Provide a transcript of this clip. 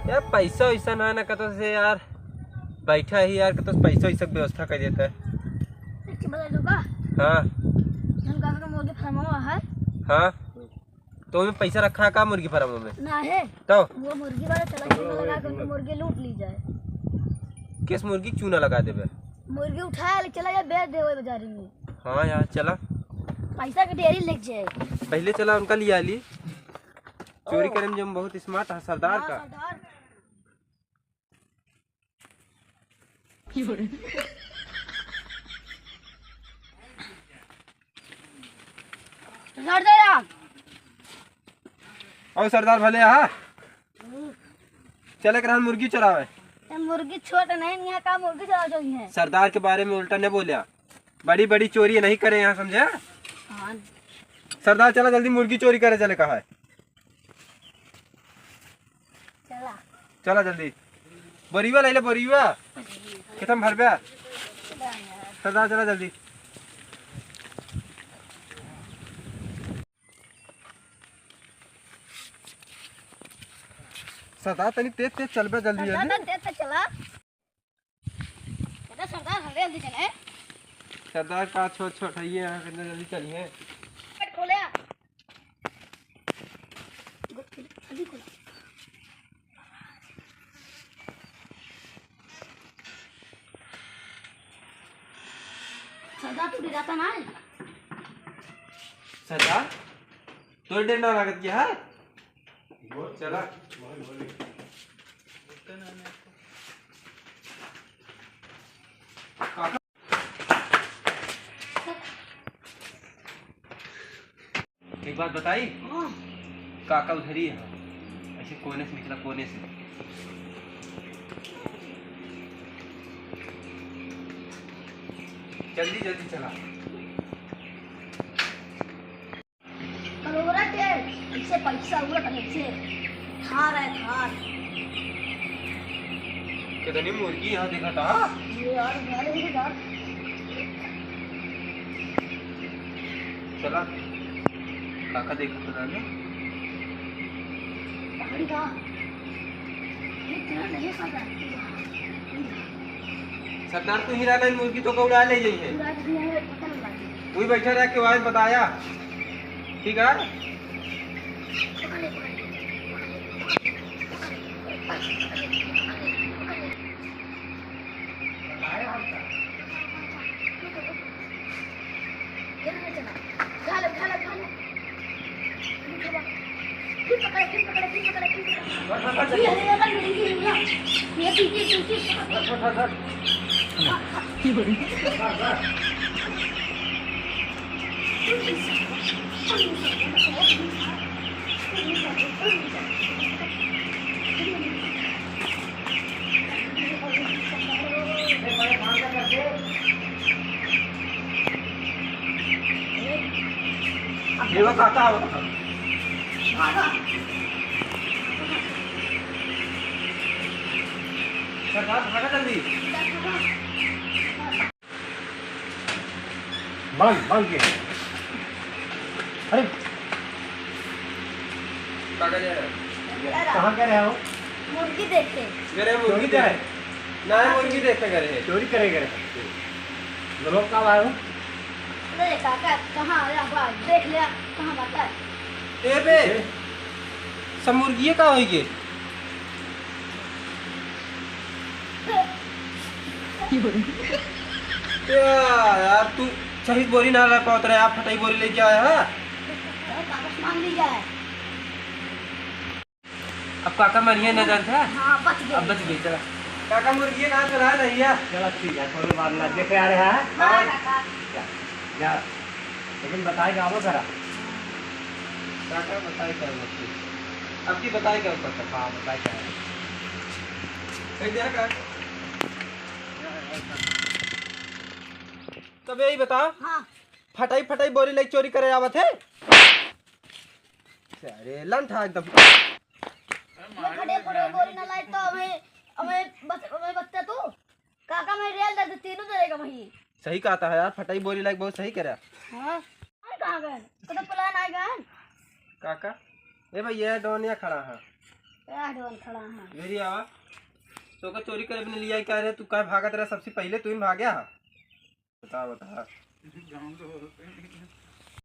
यार पैसा वैसा ना कतो से यार बैठा ही यार कतो पैसा वैसा व्यवस्था कर देता है। हाँ हाँ तो में पैसा रखा है का मुर्गी फार्म में ना है तो वो मुर्गी वाला चला चूना लगा के मुर्गी लूट ली जाए। किस मुर्गी चूना लगा देबे? मुर्गी उठाया ले चला जाए बेच दे बाजारी में। हाँ यार चला पैसा के ढेरी लग जाए। पहले चला उनका लिया ली चोरी करे में जब बहुत स्मार्ट है सरदार का। और सरदार भले हाँ चले कर मुर्गी चरावे। मुर्गी छोट नहीं यहाँ का मुर्गी चला जो है। सरदार के बारे में उल्टा नहीं बोलिया, बड़ी बड़ी चोरी नहीं करे यहाँ समझे। हाँ। सरदार चला जल्दी मुर्गी चोरी करे चले कहा है। चला चला जल्दी बोरीवा ले ले बोरीवा कितम भर बे। सरदार चला जल्दी। सरदार तनी तेज तेज चल बे जल्दी जल्दी। तेज चला सरदार हल्दी हल्दी चले। सरदार का छोट छोट है ये कितना जल्दी चलिए। खोले अभी खोला। सरदार तू डराता ना है। सरदार तो डर ना लागत क्या है। चला एक बात बताई। काका उधर ही है ऐसे कोने से निकला कोने से। जल्दी जल्दी चला। इससे पैसा हुआ से थार है थार। कितनी मुर्गी यहाँ देखा था। ये यार चला काका देखा तो ना पकड़ी का ये तेरा नहीं खाता। सरदार तो हीरा लाइन मुर्गी तो उड़ा ले जाइए। वही बैठा रह के आवाज बताया ठीक है। देवा काका सरदार भागा जल्दी। भाग के अरे काका जा कहाँ कर रहे हो? मुर्गी देखे गरे मुर्गी जाए ना मुर्गी देखते गरे चोरी करे लोग कब आए हो? अरे काका कहाँ आया बात देख लिया कहाँ बात है। ए बे सब मुर्गी का होई के यार तू सही बोरी ना ला पात रहा। आप फटाई बोरी लेके आया है। कागज मांग ली जाए। अब काका मरिए न जानता। हाँ बच गए। अब बच गई चला। काका मुर्गी कहाँ चला नहीं है। चलो ठीक है थोड़ी बार ना देखे आ रहे हैं। हाँ काका क्या लेकिन बताएगा आप जरा। काका बताए क्या मत अब की बताए क्या ऊपर। हाँ बताए क्या है तब यही बता। हाँ फटाई फटाई बोरी लेके चोरी करे आवत है। अरे लन था एकदम मैं खड़े पड़े बोरी ना लाइट तो हमें हमें बच्चा तू काका मैं रेल दे तीनों देगा वही सही कहा था यार, फटाई बोरी लाइक बहुत सही करा। हां कहां गए तो प्लान आ गए काका ए भाई ये डोनिया खड़ा है, यार डोन खड़ा है मेरी आवा तो का चोरी करे अपने लिया क्या रे, तू काय भागा, तेरा सबसे पहले तू ही भाग गया। बता